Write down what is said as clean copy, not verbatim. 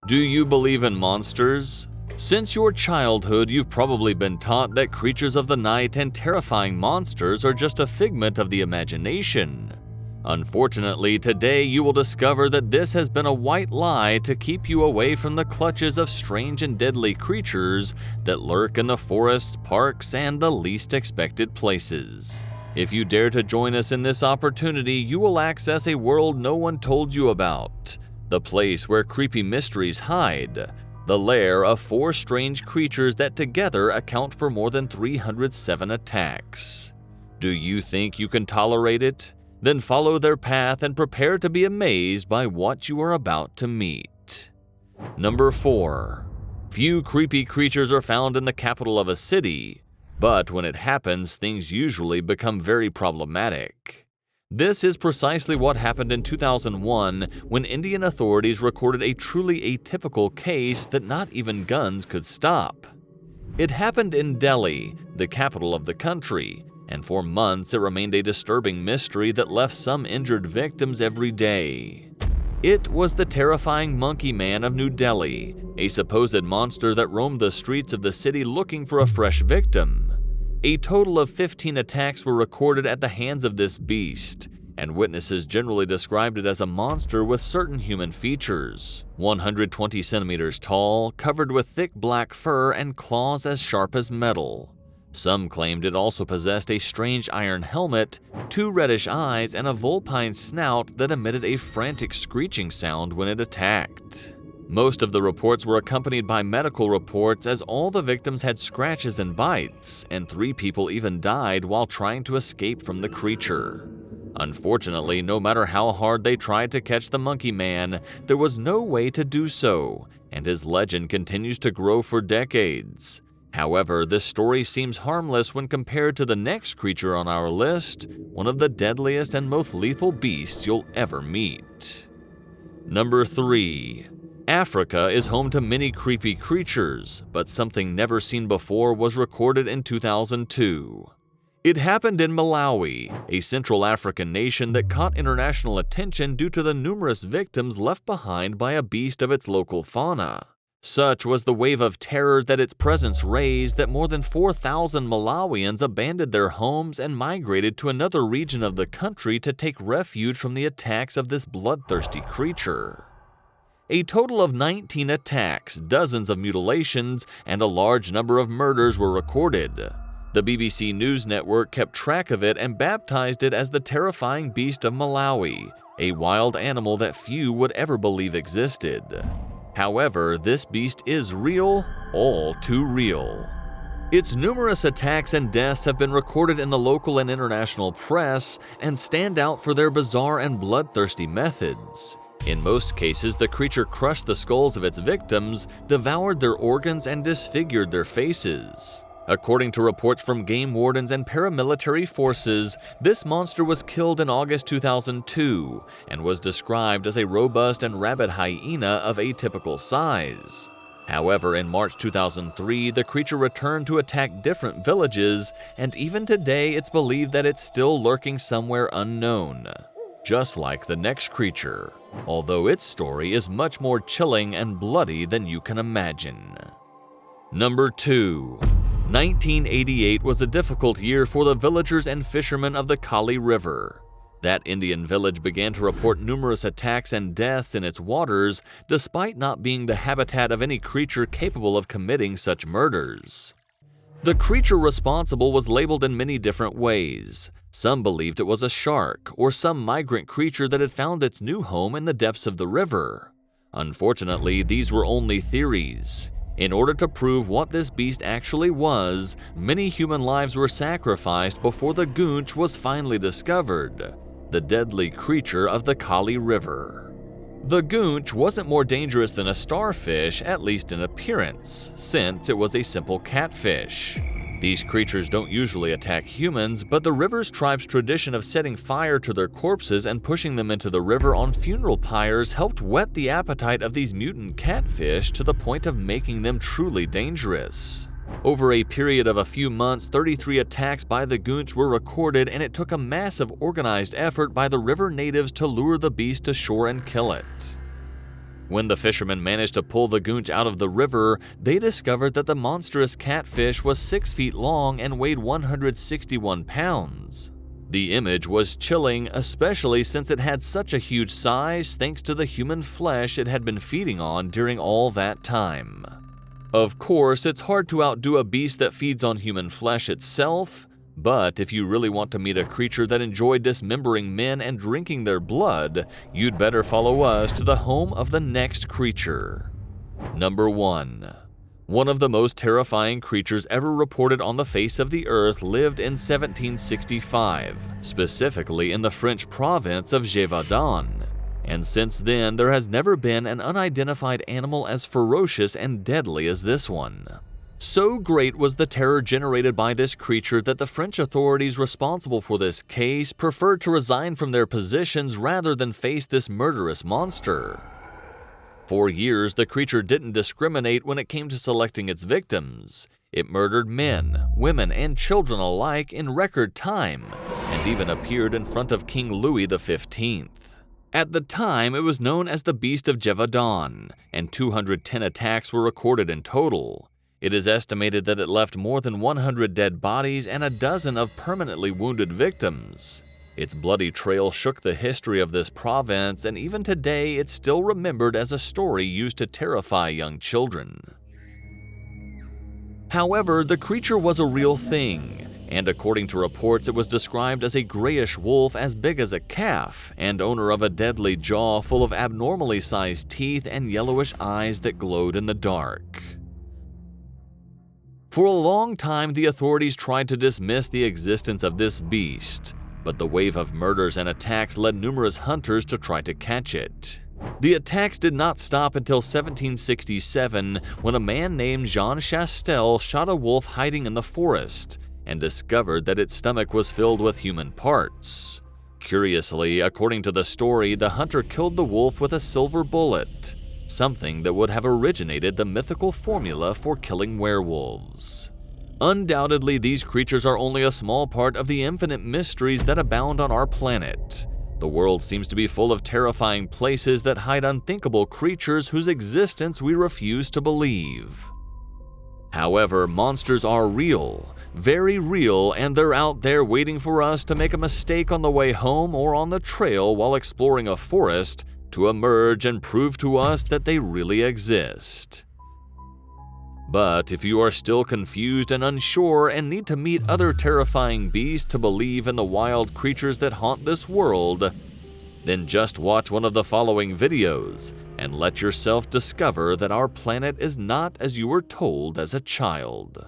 Do you believe in monsters? Since your childhood, you've probably been taught that creatures of the night and terrifying monsters are just a figment of the imagination. Unfortunately, today you will discover that this has been a white lie to keep you away from the clutches of strange and deadly creatures that lurk in the forests, parks, and the least expected places. If you dare to join us in this opportunity, you will access a world no one told you about, the place where creepy mysteries hide, the lair of 4 strange creatures that together account for more than 307 attacks. Do you think you can tolerate it? Then follow their path and prepare to be amazed by what you are about to meet. Number 4. Few creepy creatures are found in the capital of a city, but when it happens, things usually become very problematic. This is precisely what happened in 2001 when Indian authorities recorded a truly atypical case that not even guns could stop. It happened in Delhi, the capital of the country, and for months it remained a disturbing mystery that left some injured victims every day. It was the terrifying Monkey Man of New Delhi, a supposed monster that roamed the streets of the city looking for a fresh victim. A total of 15 attacks were recorded at the hands of this beast, and witnesses generally described it as a monster with certain human features. 120 centimeters tall, covered with thick black fur and claws as sharp as metal. Some claimed it also possessed a strange iron helmet, 2 reddish eyes, and a vulpine snout that emitted a frantic screeching sound when it attacked. Most of the reports were accompanied by medical reports, as all the victims had scratches and bites, and 3 people even died while trying to escape from the creature. Unfortunately, no matter how hard they tried to catch the Monkey Man, there was no way to do so, and his legend continues to grow for decades. However, this story seems harmless when compared to the next creature on our list, one of the deadliest and most lethal beasts you'll ever meet. Number 3. Africa is home to many creepy creatures, but something never seen before was recorded in 2002. It happened in Malawi, a Central African nation that caught international attention due to the numerous victims left behind by a beast of its local fauna. Such was the wave of terror that its presence raised that more than 4,000 Malawians abandoned their homes and migrated to another region of the country to take refuge from the attacks of this bloodthirsty creature. A total of 19 attacks, dozens of mutilations, and a large number of murders were recorded. The BBC News Network kept track of it and baptized it as the terrifying Beast of Malawi, a wild animal that few would ever believe existed. However, this beast is real, all too real. Its numerous attacks and deaths have been recorded in the local and international press and stand out for their bizarre and bloodthirsty methods. In most cases, the creature crushed the skulls of its victims, devoured their organs, and disfigured their faces. According to reports from game wardens and paramilitary forces, this monster was killed in August 2002 and was described as a robust and rabid hyena of atypical size. However, in March 2003, the creature returned to attack different villages, and even today it's believed that it's still lurking somewhere unknown. Just like the next creature, although its story is much more chilling and bloody than you can imagine. Number 2. 1988 was a difficult year for the villagers and fishermen of the Kali River. That Indian village began to report numerous attacks and deaths in its waters, despite not being the habitat of any creature capable of committing such murders. The creature responsible was labeled in many different ways. Some believed it was a shark or some migrant creature that had found its new home in the depths of the river. Unfortunately, these were only theories. In order to prove what this beast actually was, many human lives were sacrificed before the Goonch was finally discovered, the deadly creature of the Kali River. The Goonch wasn't more dangerous than a starfish, at least in appearance, since it was a simple catfish. These creatures don't usually attack humans, but the river's tribe's tradition of setting fire to their corpses and pushing them into the river on funeral pyres helped whet the appetite of these mutant catfish to the point of making them truly dangerous. Over a period of a few months, 33 attacks by the Goonch were recorded, and it took a massive organized effort by the river natives to lure the beast to shore and kill it. When the fishermen managed to pull the Goonch out of the river, they discovered that the monstrous catfish was 6 feet long and weighed 161 pounds. The image was chilling, especially since it had such a huge size thanks to the human flesh it had been feeding on during all that time. Of course, it's hard to outdo a beast that feeds on human flesh itself, but if you really want to meet a creature that enjoyed dismembering men and drinking their blood, you'd better follow us to the home of the next creature. Number 1. One of the most terrifying creatures ever reported on the face of the earth lived in 1765, specifically in the French province of Gévaudan. And since then, there has never been an unidentified animal as ferocious and deadly as this one. So great was the terror generated by this creature that the French authorities responsible for this case preferred to resign from their positions rather than face this murderous monster. For years, the creature didn't discriminate when it came to selecting its victims. It murdered men, women, and children alike in record time, and even appeared in front of King Louis XV. At the time, it was known as the Beast of Gévaudan, and 210 attacks were recorded in total. It is estimated that it left more than 100 dead bodies and a dozen of permanently wounded victims. Its bloody trail shook the history of this province, and even today it's still remembered as a story used to terrify young children. However, the creature was a real thing, and according to reports it was described as a grayish wolf as big as a calf and owner of a deadly jaw full of abnormally sized teeth and yellowish eyes that glowed in the dark. For a long time, the authorities tried to dismiss the existence of this beast, but the wave of murders and attacks led numerous hunters to try to catch it. The attacks did not stop until 1767, when a man named Jean Chastel shot a wolf hiding in the forest and discovered that its stomach was filled with human parts. Curiously, according to the story, the hunter killed the wolf with a silver bullet, something that would have originated the mythical formula for killing werewolves. Undoubtedly, these creatures are only a small part of the infinite mysteries that abound on our planet. The world seems to be full of terrifying places that hide unthinkable creatures whose existence we refuse to believe. However, monsters are real, very real, and they're out there waiting for us to make a mistake on the way home or on the trail while exploring a forest to emerge and prove to us that they really exist. But if you are still confused and unsure and need to meet other terrifying beasts to believe in the wild creatures that haunt this world, then just watch one of the following videos and let yourself discover that our planet is not as you were told as a child.